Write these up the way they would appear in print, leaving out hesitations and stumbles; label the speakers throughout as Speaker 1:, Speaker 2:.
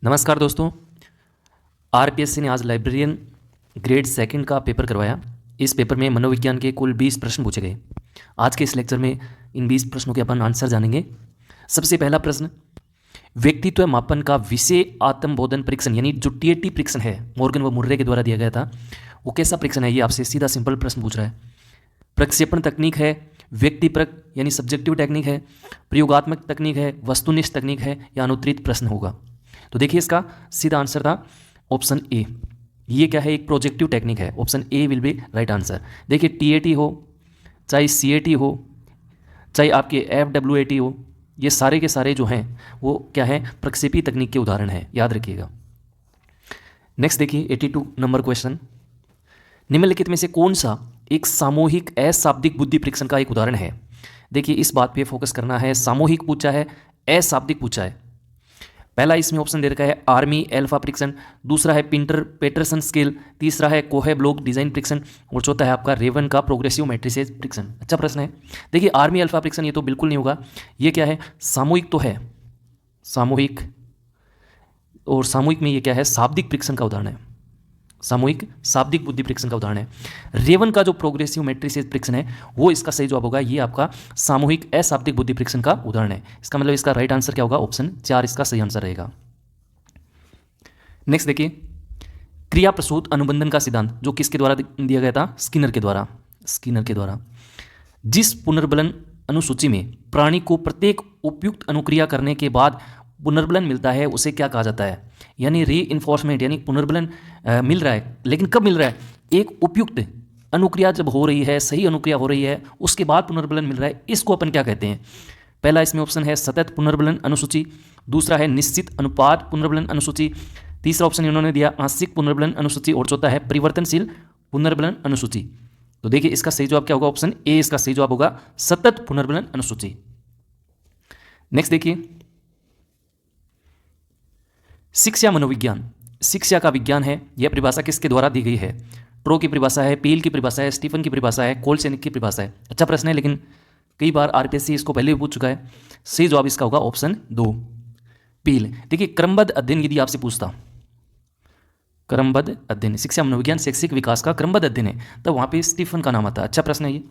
Speaker 1: नमस्कार दोस्तों। आरपीएससी ने आज लाइब्रेरियन ग्रेड सेकंड का पेपर करवाया। इस पेपर में मनोविज्ञान के कुल 20 प्रश्न पूछे गए। आज के इस लेक्चर में इन 20 प्रश्नों के अपन आंसर जानेंगे। सबसे पहला प्रश्न, व्यक्तित्व मापन का विषय आत्मबोधन परीक्षण यानी जो टीएटी परीक्षण है मॉर्गन व मुर्रे के द्वारा दिया गया था, वो कैसा परीक्षण है? ये आपसे सीधा सिंपल प्रश्न पूछ रहा है। प्रक्षेपण तकनीक है, व्यक्तिपरक यानी सब्जेक्टिव टेक्निक है, प्रयोगात्मक तकनीक है, वस्तुनिष्ठ तकनीक है या अनुत्तरित प्रश्न होगा। तो देखिए इसका सीधा आंसर था ऑप्शन ए। ये क्या है? एक प्रोजेक्टिव टेक्निक है। Option A will be right answer. देखिए टीएटी हो चाहे सीएटी हो चाहे आपके एफडब्ल्यूएटी हो, ये सारे के सारे जो हैं वो क्या है? प्रक्षेपी तकनीक के उदाहरण है, याद रखिएगा। नेक्स्ट देखिए 82 नंबर क्वेश्चन, निम्नलिखित में से कौन सा एक सामूहिक अशाब्दिक बुद्धि परीक्षण का एक उदाहरण है? देखिए इस बात पे फोकस करना है। सामूहिक पूछा है, अशाब्दिक पूछा है। पहला इसमें ऑप्शन दे रखा है आर्मी एल्फा परीक्षण, दूसरा है पिंटर पेटरसन स्केल, तीसरा है कोहे ब्लॉक डिजाइन परीक्षण और चौथा है आपका रेवन का प्रोग्रेसिव मैट्रिसेस परीक्षण। अच्छा प्रश्न है। देखिए आर्मी एल्फा परीक्षण ये तो बिल्कुल नहीं होगा। ये क्या है? सामूहिक तो है, सामूहिक, और सामूहिक में ये क्या है? शाब्दिक परीक्षण का उदाहरण है। सामूहिक शाब्दिक बुद्धि परीक्षण का उदाहरण है। रेवन का जो प्रोग्रेसिव मैट्रिसेस परीक्षण है वो इसका सही जवाब होगा। ये आपका सामूहिक अशाब्दिक बुद्धि परीक्षण का उदाहरण है। इसका मतलब इसका राइट आंसर क्या होगा? ऑप्शन 4 इसका सही आंसर रहेगा। नेक्स्ट देखिए, क्रिया प्रसूत अनुबंधन का सिद्धांत जो किसके द्वारा दिया गया था? स्किनर के द्वारा। स्किनर के द्वारा जिस पुनर्बलन अनुसूची में प्राणी को प्रत्येक उपयुक्त अनुक्रिया करने के बाद पुनर्बलन मिलता है उसे क्या कहा जाता है? यानी री इन्फोर्समेंट, यानी पुनर्बलन मिल रहा है, लेकिन कब मिल रहा है? एक उपयुक्त अनुक्रिया जब हो रही है, सही अनुक्रिया हो रही है, उसके बाद पुनर्बलन मिल रहा है, इसको अपन क्या कहते हैं? पहला इसमें ऑप्शन है सतत पुनर्बलन अनुसूची, दूसरा है निश्चित अनुपात पुनर्बलन अनुसूची, तीसरा ऑप्शन इन्होंने दिया आंशिक पुनर्बलन अनुसूची और चौथा है परिवर्तनशील पुनर्बलन अनुसूची। तो देखिए इसका सही जवाब क्या होगा? ऑप्शन ए इसका सही जवाब होगा, सतत पुनर्बलन अनुसूची। नेक्स्ट देखिए, शिक्षा मनोविज्ञान शिक्षा का विज्ञान है। यह परिभाषा किसके द्वारा दी गई है? ट्रो की परिभाषा है, पील की परिभाषा है, स्टीफन की परिभाषा है, कोलसेनिक की परिभाषा है। अच्छा प्रश्न है, लेकिन कई बार आरपीएससी इसको पहले भी पूछ चुका है। सही जवाब इसका होगा ऑप्शन 2 पील। देखिए क्रमबद्ध अध्ययन यदि आपसे पूछता, क्रमबद्ध अध्ययन शिक्षा मनोविज्ञान शैक्षिक विकास का क्रमबद्ध अध्ययन है, तब वहां पे स्टीफन का नाम आता। अच्छा प्रश्न है ये।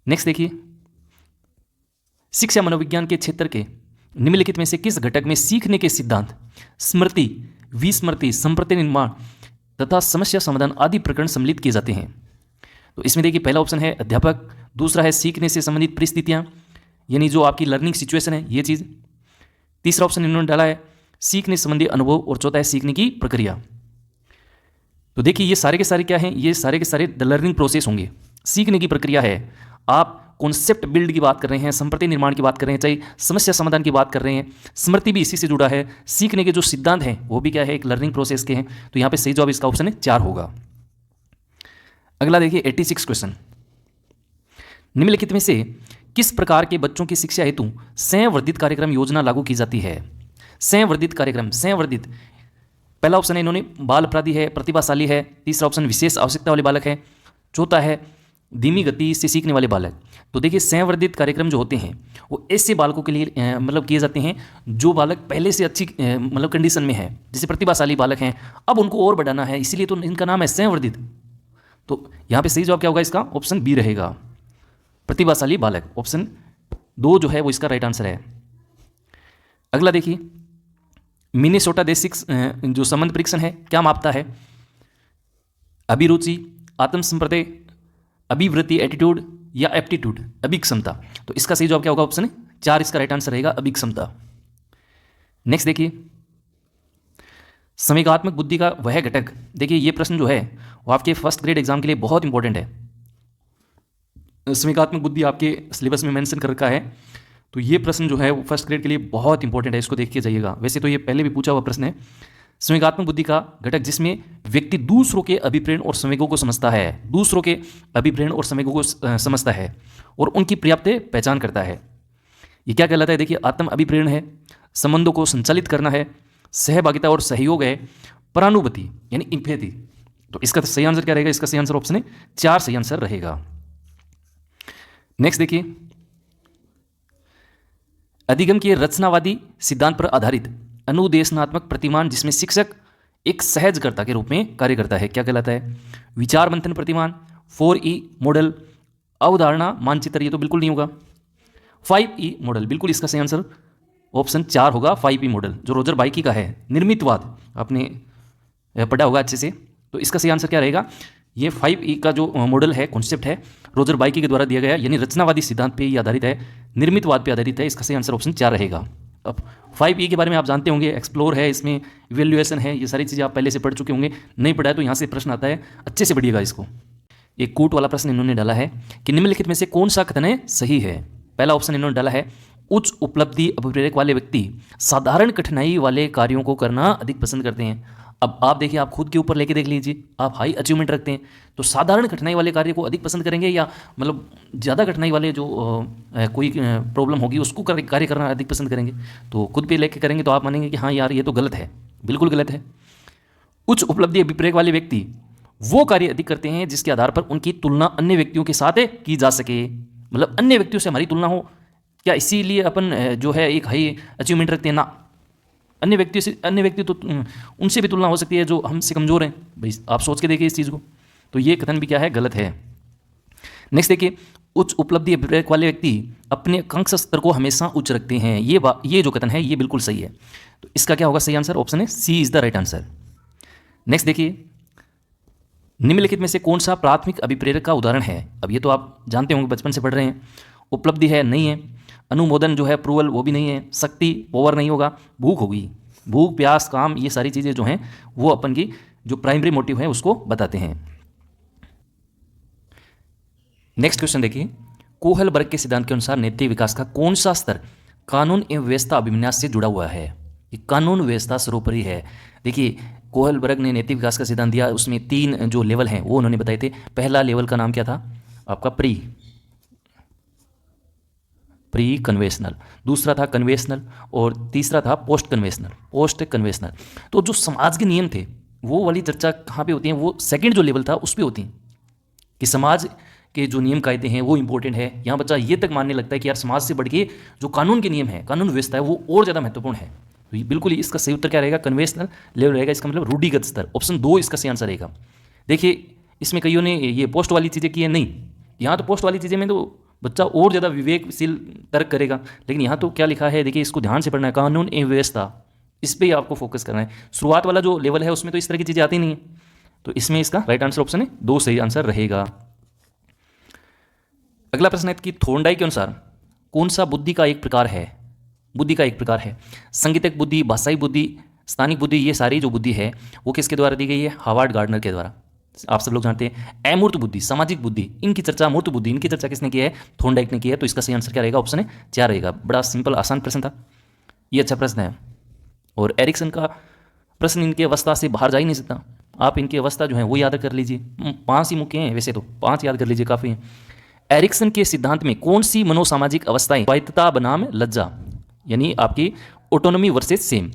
Speaker 1: नेक्स्ट देखिए, शिक्षा मनोविज्ञान के क्षेत्र के निम्नलिखित में से किस घटक में सीखने के सिद्धांत, स्मृति, विस्मृति, संप्रति निर्माण तथा समस्या समाधान आदि प्रकरण सम्मिलित किए जाते हैं? तो इसमें देखिए पहला ऑप्शन है अध्यापक, दूसरा है सीखने से संबंधित परिस्थितियां यानी जो आपकी लर्निंग सिचुएशन है ये चीज़, तीसरा ऑप्शन इन्होंने डाला है सीखने संबंधी अनुभव और चौथा है सीखने की प्रक्रिया। तो देखिए ये सारे के सारे क्या हैं? ये सारे के सारे द लर्निंग प्रोसेस होंगे। सीखने की प्रक्रिया है, आप कॉन्सेप्ट बिल्ड की बात कर रहे हैं, संप्रति निर्माण की बात कर रहे हैं, चाहे समस्या समाधान की बात कर रहे हैं, स्मृति भी इसी से जुड़ा है, सीखने के जो सिद्धांत हैं वो भी क्या है? एक लर्निंग प्रोसेस के हैं। तो यहाँ पे सही जवाब इसका ऑप्शन है 4 होगा। अगला देखिए 86 क्वेश्चन, निम्नलिखित में से किस प्रकार के बच्चों की शिक्षा हेतु संवर्धित कार्यक्रम योजना लागू की जाती है? संवर्धित कार्यक्रम, संवर्धित, पहला ऑप्शन है इन्होंने बाल अपराधी है, प्रतिभाशाली है, तीसरा ऑप्शन विशेष आवश्यकता वाले बालक है, चौथा है धीमी गति से सीखने वाले बालक। तो देखिए संवर्धित कार्यक्रम जो होते हैं वो ऐसे बालकों के लिए मतलब किए जाते हैं जो बालक पहले से अच्छी मतलब कंडीशन में है, जैसे प्रतिभाशाली बालक हैं, अब उनको और बढ़ाना है, इसीलिए तो इनका नाम है संवर्धित। तो यहाँ पे सही जवाब क्या होगा? इसका ऑप्शन बी रहेगा, प्रतिभाशाली बालक। ऑप्शन 2 जो है वो इसका राइट आंसर है। अगला देखिए, मिनेसोटा देश जो संबंध परीक्षण है क्या मापता है? अभिरुचि, आत्मसंप्रदय, अभिवृत्ति एटीट्यूड या एप्टीट्यूड, अभिक्षमता। तो इसका सही जवाब क्या होगा? ऑप्शन 4 इसका राइट आंसर रहेगा, अभिक्षमता। नेक्स्ट देखिए, संवेगात्मक बुद्धि का वह घटक, देखिए ये प्रश्न जो है वो आपके फर्स्ट ग्रेड एग्जाम के लिए बहुत इंपॉर्टेंट है। संवेगात्मक बुद्धि आपके सिलेबस में मेंशन कर रखा है, तो ये प्रश्न जो है वो फर्स्ट ग्रेड के लिए बहुत इंपॉर्टेंट है, इसको देख के जाइएगा। वैसे तो ये पहले भी पूछा हुआ प्रश्न है। संवेगात्मक बुद्धि का घटक जिसमें व्यक्ति दूसरों के अभिप्रेरण और संवेगों को समझता है, दूसरों के अभिप्रेरण और संवेगों को समझता है और उनकी पर्याप्त पहचान करता है। ये क्या कहलाता है? देखिए आत्म अभिप्रेरण है, संबंधों को संचालित करना है, सहभागिता और सहयोग है, परानुभूति यानी इम्पैथी। तो इसका सही आंसर क्या रहेगा? इसका सही आंसर ऑप्शन 4 सही आंसर रहेगा। नेक्स्ट देखिए, अधिगम के रचनावादी सिद्धांत पर आधारित अनुदेशनात्मक प्रतिमान जिसमें शिक्षक एक सहजकर्ता के रूप में कार्य करता है, क्या कहलाता है? विचार मंथन प्रतिमान, 4E मॉडल, अवधारणा मानचित्र, ये तो बिल्कुल नहीं होगा। 5E मॉडल, बिल्कुल इसका सही आंसर ऑप्शन 4 होगा, 5E मॉडल, जो रोजर बाइकी का है। निर्मितवाद आपने पढ़ा होगा अच्छे से, तो इसका सही आंसर क्या रहेगा? ये 5E का जो मॉडल है, कॉन्सेप्ट है, रोजर बाइकी के द्वारा दिया गया, यानी रचनावादी सिद्धांत पे ये आधारित है, निर्मितवाद पे आधारित है। इसका सही आंसर ऑप्शन 4 रहेगा। अब 5E के बारे में आप जानते होंगे, एक्सप्लोर है, इसमें इवेल्युएशन है, ये सारी चीज़ें आप पहले से पढ़ चुके होंगे। नहीं पढ़ा है तो यहाँ से प्रश्न आता है, अच्छे से पढ़िएगा इसको। एक कूट वाला प्रश्न इन्होंने डाला है कि निम्नलिखित में से कौन सा कथन सही है? पहला ऑप्शन इन्होंने डाला है, उच्च उपलब्धि अभिप्रेरक वाले व्यक्ति साधारण कठिनाई वाले कार्यों को करना अधिक पसंद करते हैं। अब आप देखिए, आप खुद के ऊपर लेके देख लीजिए, आप हाई अचीवमेंट रखते हैं तो साधारण कठिनाई वाले कार्य को अधिक पसंद करेंगे, या मतलब ज़्यादा कठिनाई वाले जो कोई प्रॉब्लम होगी उसको कार्य करना अधिक पसंद करेंगे? तो खुद पे लेके करेंगे तो आप मानेंगे कि हाँ यार ये तो गलत है, बिल्कुल गलत है। उच्च उपलब्धि अभिप्रेरक वाले व्यक्ति वो कार्य अधिक करते हैं जिसके आधार पर उनकी तुलना अन्य व्यक्तियों के साथ की जा सके, मतलब अन्य व्यक्तियों से हमारी तुलना हो। क्या इसीलिए अपन जो है एक हाई अचीवमेंट रखते हैं? ना, अन्य व्यक्ति तो उनसे भी तुलना हो सकती है जो हमसे कमज़ोर हैं। भाई आप सोच के देखिए इस चीज़ को, तो ये कथन भी क्या है? गलत है। नेक्स्ट देखिए, उच्च उपलब्धि अभिप्रेरक वाले व्यक्ति अपने आकांक्षा स्तर को हमेशा उच्च रखते हैं। ये जो कथन है ये बिल्कुल सही है, तो इसका क्या होगा? सही आंसर ऑप्शन है C is the right answer. Next देखिए, निम्नलिखित में से कौन सा प्राथमिक अभिप्रेरक का उदाहरण है? अब ये तो आप जानते होंगे, बचपन से पढ़ रहे हैं। उपलब्धि है, नहीं है। अनुमोदन जो है, अप्रूवल, वो भी नहीं है। शक्ति, पावर नहीं होगा। भूख होगी, भूख, प्यास, काम, ये सारी चीज़ें जो हैं वो अपन की जो प्राइमरी मोटिव है उसको बताते हैं। नेक्स्ट क्वेश्चन देखिए, कोहलबर्ग के सिद्धांत के अनुसार नैतिक विकास का कौन सा स्तर कानून एवं व्यवस्था अभिविन्यास से जुड़ा हुआ है? ये कानून व्यवस्था सर्वोपरि है। देखिए, कोहलबर्ग ने नैतिक विकास का सिद्धांत दिया, उसमें 3 जो लेवल हैं वो उन्होंने बताए थे। पहला लेवल का नाम क्या था आपका? प्री कन्वेशनल, दूसरा था कन्वेशनल, और तीसरा था पोस्ट कन्वेशनल। तो जो समाज के नियम थे वो वाली चर्चा कहाँ पे होती है? वो सेकंड जो लेवल था उस पे होती है कि समाज के जो नियम कायदे हैं वो इंपॉर्टेंट है। यहाँ बच्चा ये तक मानने लगता है कि यार समाज से बढ़ के जो कानून के नियम है, कानून व्यवस्था है, वो और ज़्यादा महत्वपूर्ण है। तो ये बिल्कुल ही इसका सही उत्तर क्या रहेगा? कन्वेशनल लेवल रहेगा। इसका मतलब रूढ़िगत स्तर, ऑप्शन 2 इसका सही आंसर रहेगा। देखिए, इसमें कईयों ने ये पोस्ट वाली चीज़ें की है, नहीं, यहाँ तो पोस्ट वाली चीज़ें में तो बच्चा और ज़्यादा विवेकशील तर्क करेगा, लेकिन यहाँ तो क्या लिखा है देखिए, इसको ध्यान से पढ़ना है, कानून एवं व्यवस्था, इस पर ही आपको फोकस करना है। शुरुआत वाला जो लेवल है उसमें तो इस तरह की चीज़ें आती नहीं है, तो इसमें इसका राइट आंसर ऑप्शन है 2 सही आंसर रहेगा। अगला प्रश्न है कि थोर्नडाइक के अनुसार कौन सा बुद्धि का एक प्रकार है? संगीतक बुद्धि, भाषाई बुद्धि, स्थानिक बुद्धि, ये सारी जो बुद्धि है वो किसके द्वारा दी गई है? हार्वर्ड गार्डनर के द्वारा। आप सब लोग जानते हैं। अमूर्त बुद्धि, सामाजिक बुद्धि, इनकी चर्चा, मूर्त बुद्धि, इनकी चर्चा किसने की है? थोर्नडाइक ने की है। तो इसका सही आंसर क्या रहेगा? ऑप्शन है 4 रहेगा। बड़ा सिंपल आसान प्रश्न था, ये अच्छा प्रश्न है। और एरिक्सन का प्रश्न इनकी अवस्था से बाहर जा ही नहीं सकता। आप इनकी अवस्था जो है वो याद कर लीजिए। 5 ही मुख्य हैं, वैसे तो 5 याद कर लीजिए काफ़ी हैं। एरिक्सन के सिद्धांत में कौन सी मनोसामाजिक अवस्थाएं स्वायत्तता बनाम लज्जा, यानी आपकी ऑटोनॉमी वर्सेस सेम,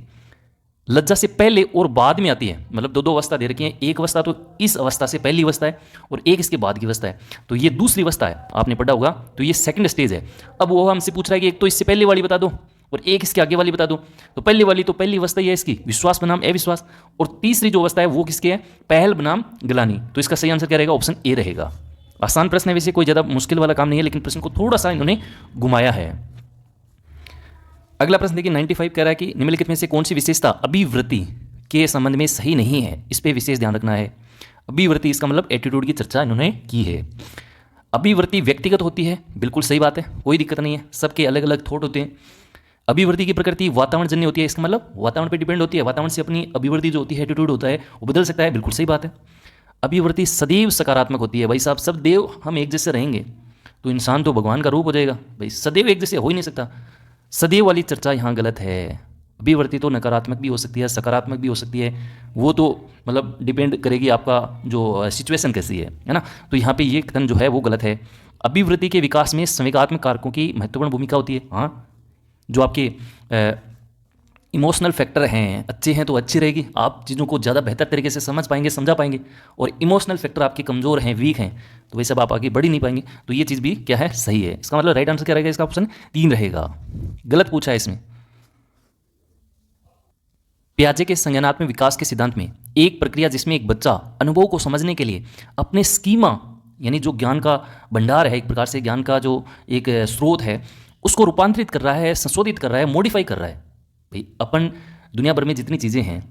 Speaker 1: लज्जा से पहले और बाद में आती है? मतलब 2 अवस्था दे रखी है। एक अवस्था तो इस अवस्था से पहली अवस्था है और एक इसके बाद की अवस्था है, तो ये दूसरी अवस्था है, आपने पढ़ा होगा, तो ये सेकंड स्टेज है। अब वो हमसे पूछ रहा है कि एक तो इससे पहले वाली बता दो और एक इसके आगे वाली बता दो। तो पहले वाली तो पहली अवस्था ये है इसकी, विश्वास बनाम अविश्वास, और तीसरी जो अवस्था है वो किसकी है? पहल बनाम ग्लानि। तो इसका सही आंसर क्या रहेगा? ऑप्शन ए रहेगा। आसान प्रश्न है, वैसे कोई ज़्यादा मुश्किल वाला काम नहीं है, लेकिन प्रश्न को थोड़ा सा इन्होंने घुमाया है। अगला प्रश्न देखिए, 95 कह रहा है कि निम्नलिखित में से कौन सी विशेषता अभिवृत्ति के संबंध में सही नहीं है? इस पर विशेष ध्यान रखना है। अभिवृत्ति, इसका मतलब एटीट्यूड की चर्चा इन्होंने की है। अभिवृत्ति व्यक्तिगत होती है, बिल्कुल सही बात है, कोई दिक्कत नहीं है, सबके अलग अलग थॉट होते हैं। अभिवृत्ति की प्रकृति वातावरण जन्य होती है, इसका मतलब वातावरण पर डिपेंड होती है, वातावरण से अपनी अभिवृत्ति जो होती है, एटीट्यूड होता है, वो बदल सकता है, बिल्कुल सही बात है। अभिवृत्ति सदैव सकारात्मक होती है। भाई साहब, सब देव हम एक जैसे रहेंगे तो इंसान तो भगवान का रूप हो जाएगा, भाई सदैव एक जैसे हो ही नहीं सकता। सदैव वाली चर्चा यहाँ गलत है। अभिवृत्ति तो नकारात्मक भी हो सकती है, सकारात्मक भी हो सकती है, वो तो मतलब डिपेंड करेगी आपका जो सिचुएशन कैसी है ना। तो यहाँ पे ये कथन जो है वो गलत है। अभिवृत्ति के विकास में संवेगात्मक कारकों की महत्वपूर्ण भूमिका होती है। हाँ, जो आपके इमोशनल फैक्टर हैं अच्छे हैं तो अच्छी रहेगी, आप चीज़ों को ज़्यादा बेहतर तरीके से समझ पाएंगे, समझा पाएंगे, और इमोशनल फैक्टर आपके कमज़ोर हैं, वीक हैं, तो वैसे अब आप आगे बढ़ ही नहीं पाएंगे। तो ये चीज़ भी क्या है? सही है। इसका मतलब राइट आंसर क्या रहेगा? इसका ऑप्शन 3 रहेगा। गलत पूछा है इसमें। पियाजे के संज्ञानात्मक विकास के सिद्धांत में एक प्रक्रिया जिसमें एक बच्चा अनुभव को समझने के लिए अपने स्कीमा यानी जो ज्ञान का भंडार है, एक प्रकार से ज्ञान का जो एक स्रोत है, उसको रूपांतरित कर रहा है, संशोधित कर रहा है, मॉडिफाई कर रहा है। भाई अपन दुनिया भर में जितनी चीज़ें हैं,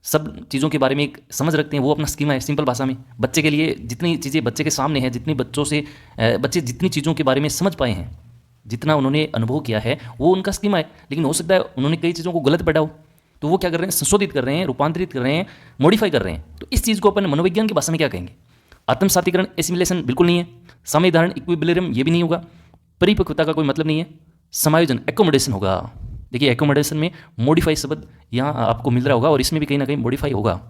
Speaker 1: सब चीज़ों के बारे में एक समझ रखते हैं, वो अपना स्कीमा है। सिंपल भाषा में बच्चे के लिए जितनी चीज़ें बच्चे के सामने हैं, जितनी बच्चों से बच्चे जितनी चीज़ों के बारे में समझ पाए हैं, जितना उन्होंने अनुभव किया है, वो उनका स्कीमा है। लेकिन हो सकता है उन्होंने कई चीज़ों को गलत पढ़ा हो, तो वो क्या कर रहे हैं, संशोधित कर रहे हैं, रूपांतरित कर रहे हैं, मॉडिफाई कर रहे हैं। तो इस चीज़ को अपन मनोविज्ञान की भाषा में क्या कहेंगे? आत्मसातीकरण, एसिमिलेशन बिल्कुल नहीं है। समयधारण, इक्विलिब्रियम, ये भी नहीं होगा। परिपक्वता का कोई मतलब नहीं है। समायोजन, एकोमोडेशन होगा। देखिए एकोमोडेशन में मॉडिफाई शब्द यहाँ आपको मिल रहा होगा और इसमें भी कहीं ना कहीं मॉडिफाई होगा।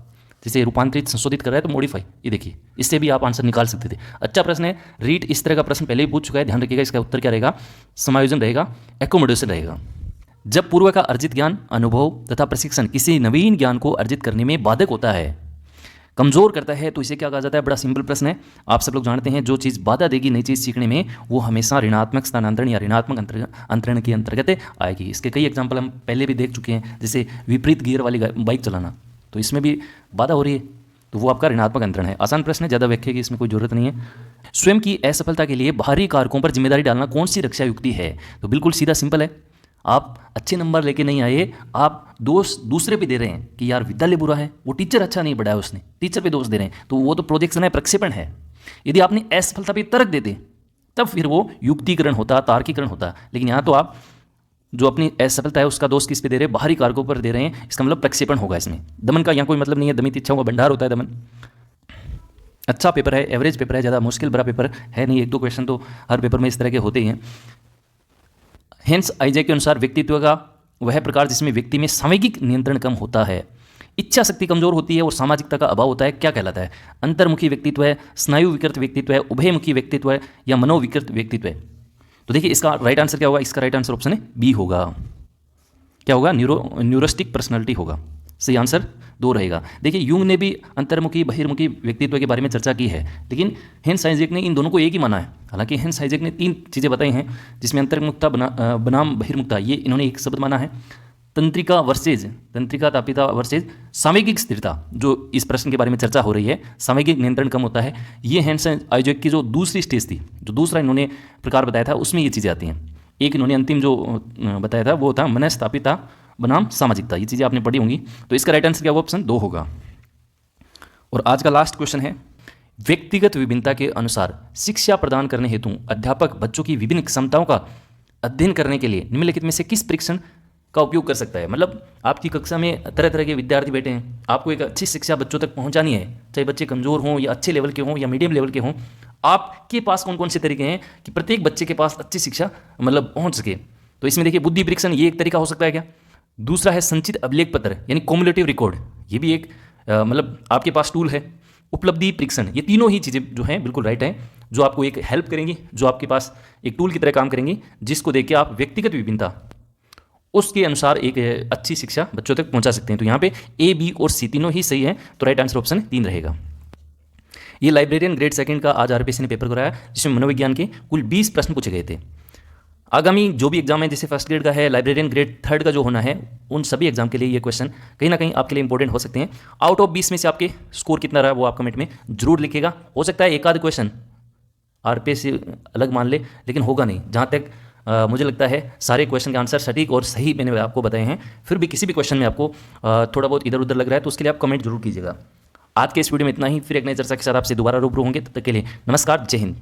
Speaker 1: जैसे रूपांतरित, संशोधित कर रहा है तो मॉडिफाई, ये देखिए इससे भी आप आंसर निकाल सकते थे। अच्छा प्रश्न है। रीट इस तरह का प्रश्न पहले भी पूछ चुका है, ध्यान रखिएगा। इसका उत्तर क्या रहेगा? समायोजन रहेगा, एकोमोडेशन रहेगा। जब पूर्व का अर्जित ज्ञान, अनुभव तथा प्रशिक्षण किसी नवीन ज्ञान को अर्जित करने में बाधक होता है, कमज़ोर करता है, तो इसे क्या कहा जाता है? बड़ा सिंपल प्रश्न है, आप सब लोग जानते हैं। जो चीज़ बाधा देगी नई चीज़ सीखने में, वो हमेशा ऋणात्मक स्थानांतरण या ऋणात्मक अंतरण के अंतर्गत आएगी। इसके कई एग्जाम्पल हम पहले भी देख चुके हैं, जैसे विपरीत गियर वाली बाइक चलाना, तो इसमें भी बाधा हो रही है, तो वो आपका ऋणात्मक अंतरण है। आसान प्रश्न है, ज़्यादा व्याख्या की इसमें कोई जरूरत नहीं है। स्वयं की असफलता के लिए बाहरी कारकों पर जिम्मेदारी डालना कौन सी रक्षा युक्ति है? तो बिल्कुल सीधा सिंपल है। आप अच्छे नंबर लेके नहीं आए, आप दोष दूसरे पे दे रहे हैं कि यार विद्यालय बुरा है, वो टीचर अच्छा नहीं पढ़ाया उसने, टीचर पे दोष दे रहे हैं, तो वो तो प्रोजेक्शन है, प्रक्षेपण है। यदि आपने असफलता पे तर्क देते तब फिर वो युक्तिकरण होता, तार्किकरण होता। लेकिन यहाँ तो आप जो अपनी असफलता है उसका दोष किस पे दे रहे हैं? बाहरी कारकों पर दे रहे हैं, इसका मतलब प्रक्षेपण होगा इसमें। दमन का यहाँ कोई मतलब नहीं है, दमित इच्छाओं का भंडार होता है दमन। अच्छा पेपर है, एवरेज पेपर है, ज़्यादा मुश्किल बड़ा पेपर है नहीं। एक दो क्वेश्चन तो हर पेपर में इस तरह के होते ही हैं। हेंस आइजैक के अनुसार व्यक्तित्व का वह प्रकार जिसमें व्यक्ति में सामयिक नियंत्रण कम होता है, इच्छा शक्ति कमजोर होती है और सामाजिकता का अभाव होता है, क्या कहलाता है? अंतर्मुखी व्यक्तित्व है, स्नायु विकृत व्यक्तित्व है, उभयमुखी व्यक्तित्व है, या मनोविकृत व्यक्तित्व है? तो देखिए इसका राइट आंसर क्या होगा? इसका राइट आंसर ऑप्शन है बी होगा। क्या होगा? न्यूरोस्टिक पर्सनालिटी होगा। सही आंसर 2 रहेगा। देखिए यूंग ने भी अंतर्मुखी बहिर्मुखी व्यक्तित्व के बारे में चर्चा की है, लेकिन हेंस आइजैक ने इन दोनों को एक ही माना है। हालांकि हेंस आइजैक ने 3 चीज़ें बताई हैं, जिसमें अंतर्मुखता बनाम बहिर्मुखता, ये इन्होंने एक शब्द माना है। तंत्रिका वर्सेज, तंत्रिका तापिता वर्सेज सामयिक स्थिरता, जो इस प्रश्न के बारे में चर्चा हो रही है, सामयिक नियंत्रण कम होता है। ये हेंस आइजैक की जो दूसरी स्टेज थी, जो दूसरा इन्होंने प्रकार बताया था, उसमें ये चीज़ें आती हैं। एक इन्होंने अंतिम जो बताया था वो था मनस्तापिता बनाम सामाजिकता। ये चीज़ें आपने पढ़ी होंगी। तो इसका राइट आंसर क्या होगा? ऑप्शन 2 होगा। और आज का लास्ट क्वेश्चन है, व्यक्तिगत विभिन्नता के अनुसार शिक्षा प्रदान करने हेतु अध्यापक बच्चों की विभिन्न क्षमताओं का अध्ययन करने के लिए निम्नलिखित में से किस परीक्षण का उपयोग कर सकता है? मतलब आपकी कक्षा में तरह तरह के विद्यार्थी बैठे हैं, आपको एक अच्छी शिक्षा बच्चों तक पहुंचानी है, चाहे बच्चे कमज़ोर हों या अच्छे लेवल के हों या मीडियम लेवल के हों। आपके पास कौन कौन से तरीके हैं कि प्रत्येक बच्चे के पास अच्छी शिक्षा मतलब पहुंच सके? तो इसमें देखिए बुद्धि परीक्षण, ये एक तरीका हो सकता है क्या? दूसरा है संचित अभिलेख पत्र यानी कॉम्युलेटिव रिकॉर्ड, ये भी एक मतलब आपके पास टूल है। उपलब्धि परीक्षण, ये तीनों ही चीज़ें जो हैं बिल्कुल राइट हैं, जो आपको एक हेल्प करेंगी, जो आपके पास एक टूल की तरह काम करेंगी, जिसको देख के आप व्यक्तिगत विभिन्नता उसके अनुसार एक अच्छी शिक्षा बच्चों तक पहुंचा सकते हैं। तो यहाँ पे ए, बी और सी तीनों ही सही है, तो राइट आंसर ऑप्शन 3 रहेगा। ये लाइब्रेरियन ग्रेड 2 का आज आरपीएससी ने पेपर कराया, जिसमें मनोविज्ञान के कुल 20 प्रश्न पूछे गए थे। आगामी जो भी एग्जाम है, जैसे फर्स्ट ग्रेड का है, लाइब्रेरियन ग्रेड 3 का जो होना है, उन सभी एग्जाम के लिए ये क्वेश्चन कहीं ना कहीं आपके लिए इंपॉर्टेंट हो सकते हैं। आउट ऑफ 20 में से आपके स्कोर कितना रहा वो आप कमेंट में जरूर लिखिएगा। हो सकता है एक आध क्वेश्चन आरपीएससी अलग मान ले, लेकिन होगा नहीं। जहाँ तक मुझे लगता है सारे क्वेश्चन के आंसर सटीक और सही मैंने आपको बताए हैं। फिर भी किसी भी क्वेश्चन में आपको थोड़ा बहुत इधर उधर लग रहा है तो उसके लिए आप कमेंट जरूर कीजिएगा। आज के इस वीडियो में इतना ही, फिर एक नई चर्चा के साथ आपसे दोबारा रूबरू होंगे। तब तक के लिए नमस्कार, जय हिंद।